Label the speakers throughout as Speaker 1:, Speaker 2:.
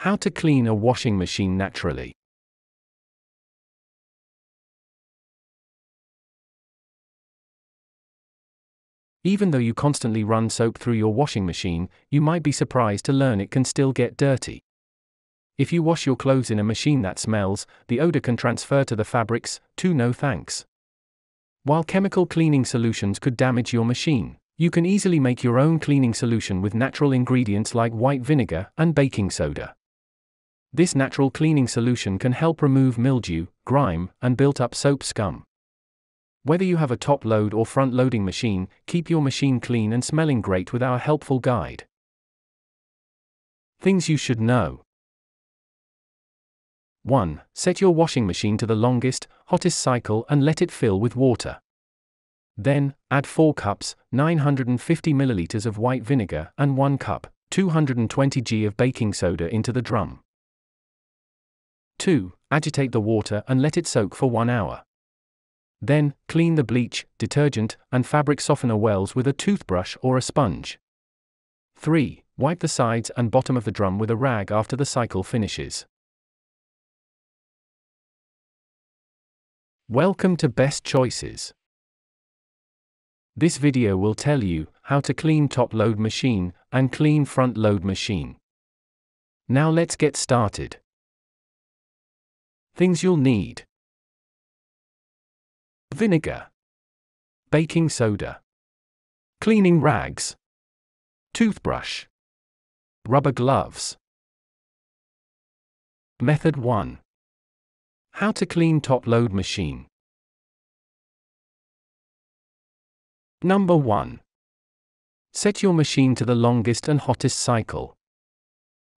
Speaker 1: How to clean a washing machine naturally. Even though you constantly run soap through your washing machine, you might be surprised to learn it can still get dirty. If you wash your clothes in a machine that smells, the odor can transfer to the fabrics, too. No thanks. While chemical cleaning solutions could damage your machine, you can easily make your own cleaning solution with natural ingredients like white vinegar and baking soda. This natural cleaning solution can help remove mildew, grime, and built-up soap scum. Whether you have a top-load or front-loading machine, keep your machine clean and smelling great with our helpful guide. Things you should know. 1. Set your washing machine to the longest, hottest cycle and let it fill with water. Then, add 4 cups, 950 milliliters of white vinegar and 1 cup, 220 g of baking soda into the drum. 2. Agitate the water and let it soak for 1 hour. Then, clean the bleach, detergent, and fabric softener wells with a toothbrush or a sponge. 3. Wipe the sides and bottom of the drum with a rag after the cycle finishes. Welcome to Best Choices. This video will tell you how to clean top-load machine and clean front-load machine. Now let's get started. Things you'll need: vinegar, baking soda, cleaning rags, toothbrush, rubber gloves. Method 1. How to clean top-load machine. Number 1. Set your machine to the longest and hottest cycle.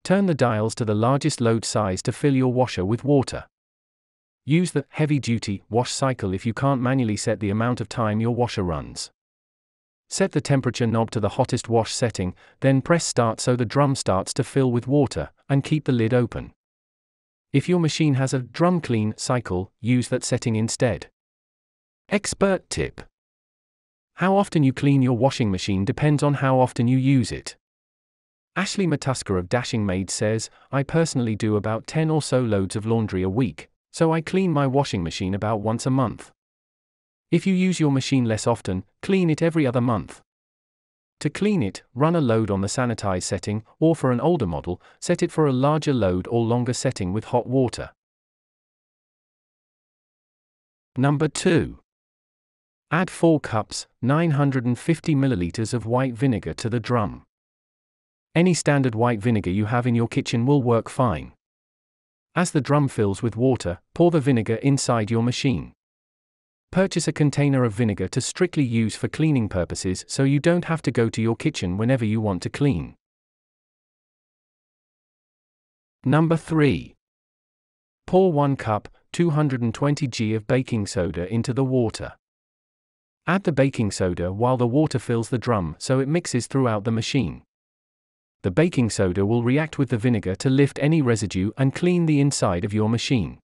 Speaker 1: Turn the dials to the largest load size to fill your washer with water. Use the heavy-duty wash cycle if you can't manually set the amount of time your washer runs. Set the temperature knob to the hottest wash setting, then press start so the drum starts to fill with water, and keep the lid open. If your machine has a drum clean cycle, use that setting instead. Expert tip: how often you clean your washing machine depends on how often you use it. 𝒄𝒉𝒂𝒏𝒏𝒆𝒍 says, "I personally do about 10 or so loads of laundry a week, so I clean my washing machine about once a month." If you use your machine less often, clean it every other month. To clean it, run a load on the sanitize setting, or for an older model, set it for a larger load or longer setting with hot water. Number 2. Add 4 cups, 950 milliliters of white vinegar to the drum. Any standard white vinegar you have in your kitchen will work fine. As the drum fills with water, pour the vinegar inside your machine. Purchase a container of vinegar to strictly use for cleaning purposes so you don't have to go to your kitchen whenever you want to clean. Number 3. Pour 1 cup, 220 g of baking soda into the water. Add the baking soda while the water fills the drum so it mixes throughout the machine. The baking soda will react with the vinegar to lift any residue and clean the inside of your machine.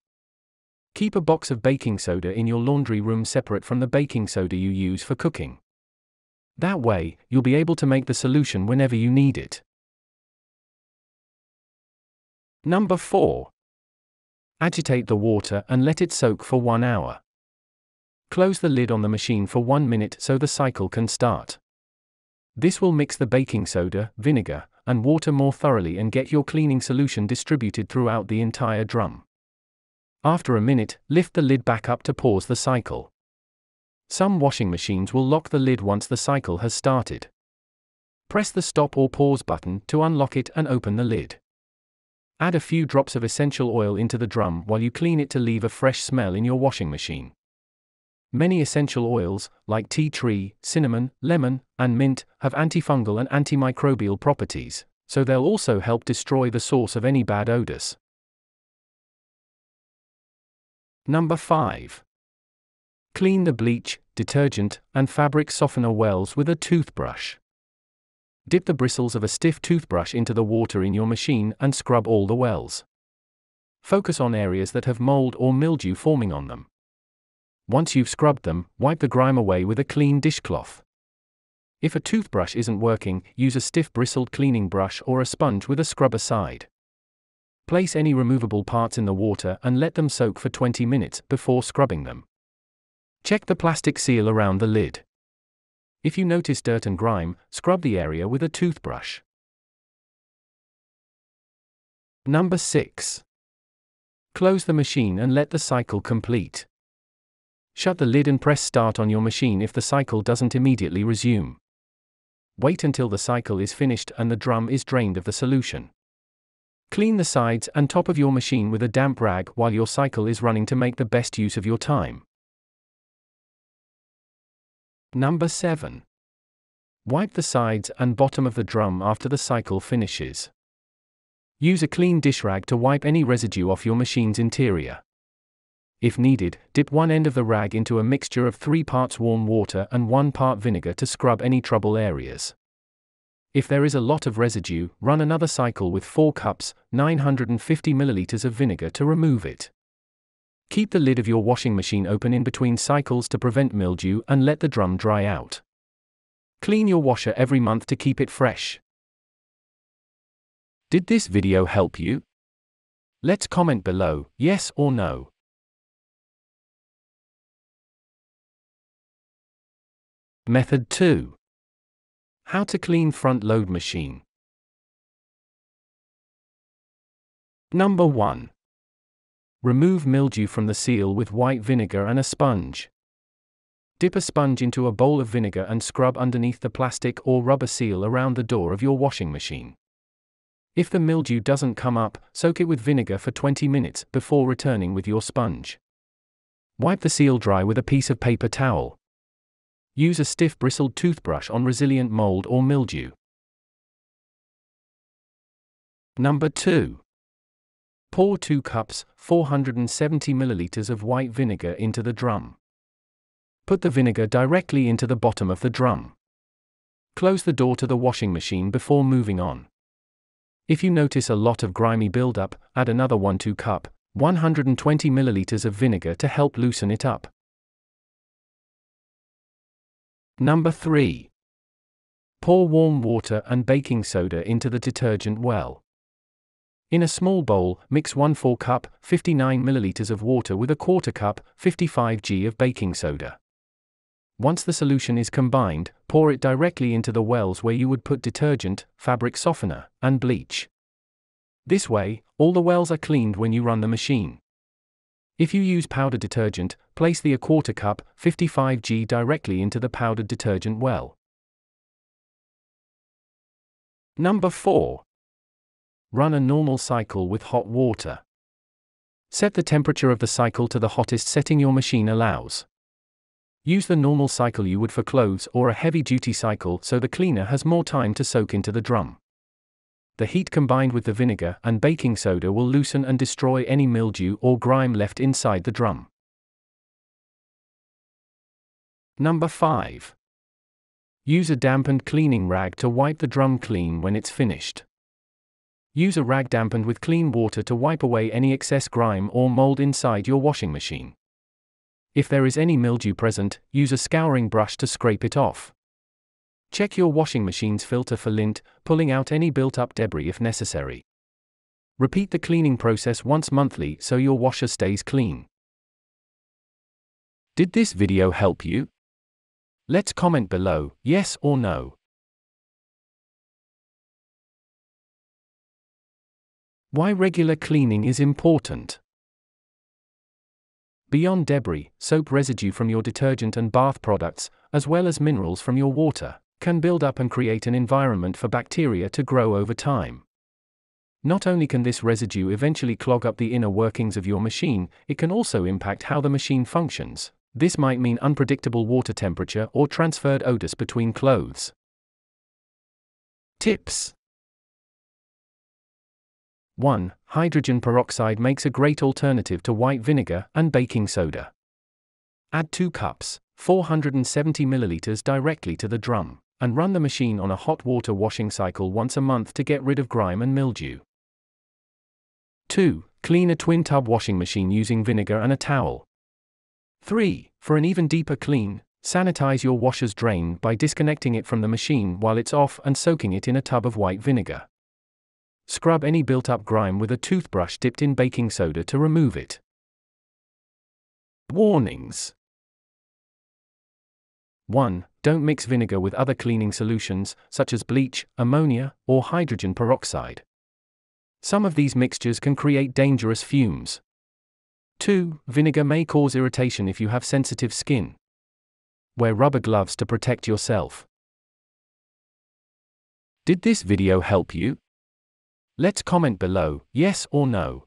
Speaker 1: Keep a box of baking soda in your laundry room separate from the baking soda you use for cooking. That way, you'll be able to make the solution whenever you need it. Number 4. Agitate the water and let it soak for 1 hour. Close the lid on the machine for 1 minute so the cycle can start. This will mix the baking soda, vinegar, and water more thoroughly and get your cleaning solution distributed throughout the entire drum. After a minute, lift the lid back up to pause the cycle. Some washing machines will lock the lid once the cycle has started. Press the stop or pause button to unlock it and open the lid. Add a few drops of essential oil into the drum while you clean it to leave a fresh smell in your washing machine. Many essential oils, like tea tree, cinnamon, lemon, and mint, have antifungal and antimicrobial properties, so they'll also help destroy the source of any bad odors. Number 5. Clean the bleach, detergent, and fabric softener wells with a toothbrush. Dip the bristles of a stiff toothbrush into the water in your machine and scrub all the wells. Focus on areas that have mold or mildew forming on them. Once you've scrubbed them, wipe the grime away with a clean dishcloth. If a toothbrush isn't working, use a stiff bristled cleaning brush or a sponge with a scrubber side. Place any removable parts in the water and let them soak for 20 minutes before scrubbing them. Check the plastic seal around the lid. If you notice dirt and grime, scrub the area with a toothbrush. Number 6. Close the machine and let the cycle complete. Shut the lid and press start on your machine if the cycle doesn't immediately resume. Wait until the cycle is finished and the drum is drained of the solution. Clean the sides and top of your machine with a damp rag while your cycle is running to make the best use of your time. Number 7. Wipe the sides and bottom of the drum after the cycle finishes. Use a clean dish rag to wipe any residue off your machine's interior. If needed, dip one end of the rag into a mixture of 3 parts warm water and 1 part vinegar to scrub any trouble areas. If there is a lot of residue, run another cycle with 4 cups, 950 milliliters of vinegar to remove it. Keep the lid of your washing machine open in between cycles to prevent mildew and let the drum dry out. Clean your washer every month to keep it fresh. Did this video help you? Let's comment below, yes or no. Method 2. How to clean front load machine. Number 1. Remove mildew from the seal with white vinegar and a sponge. Dip a sponge into a bowl of vinegar and scrub underneath the plastic or rubber seal around the door of your washing machine. If the mildew doesn't come up, soak it with vinegar for 20 minutes before returning with your sponge. Wipe the seal dry with a piece of paper towel. Use a stiff bristled toothbrush on resilient mold or mildew. Number 2. Pour 2 cups, 470 milliliters of white vinegar into the drum. Put the vinegar directly into the bottom of the drum. Close the door to the washing machine before moving on. If you notice a lot of grimy buildup, add another 1/2 cup, 120 milliliters of vinegar to help loosen it up. Number 3. Pour warm water and baking soda into the detergent well. In a small bowl, mix 1/4 cup, 59 milliliters of water with 1/4 cup, 55 g of baking soda. Once the solution is combined, pour it directly into the wells where you would put detergent, fabric softener, and bleach. This way, all the wells are cleaned when you run the machine. If you use powder detergent, place the 1/4 cup, 55 g directly into the powdered detergent well. Number 4. Run a normal cycle with hot water. Set the temperature of the cycle to the hottest setting your machine allows. Use the normal cycle you would for clothes or a heavy-duty cycle so the cleaner has more time to soak into the drum. The heat combined with the vinegar and baking soda will loosen and destroy any mildew or grime left inside the drum. Number 5. Use a dampened cleaning rag to wipe the drum clean when it's finished. Use a rag dampened with clean water to wipe away any excess grime or mold inside your washing machine. If there is any mildew present, use a scouring brush to scrape it off. Check your washing machine's filter for lint, pulling out any built-up debris if necessary. Repeat the cleaning process once monthly so your washer stays clean. Did this video help you? Let's comment below, yes or no. Why regular cleaning is important. Beyond debris, soap residue from your detergent and bath products, as well as minerals from your water, can build up and create an environment for bacteria to grow over time. Not only can this residue eventually clog up the inner workings of your machine, it can also impact how the machine functions. This might mean unpredictable water temperature or transferred odors between clothes. Tips. 1. Hydrogen peroxide makes a great alternative to white vinegar and baking soda. Add 2 cups, 470 milliliters directly to the drum, and run the machine on a hot water washing cycle once a month to get rid of grime and mildew. 2. Clean a twin tub washing machine using vinegar and a towel. 3. For an even deeper clean, sanitize your washer's drain by disconnecting it from the machine while it's off and soaking it in a tub of white vinegar. Scrub any built-up grime with a toothbrush dipped in baking soda to remove it. Warnings. 1. Don't mix vinegar with other cleaning solutions, such as bleach, ammonia, or hydrogen peroxide. Some of these mixtures can create dangerous fumes. 2. Vinegar may cause irritation if you have sensitive skin. Wear rubber gloves to protect yourself. Did this video help you? Let's comment below, yes or no.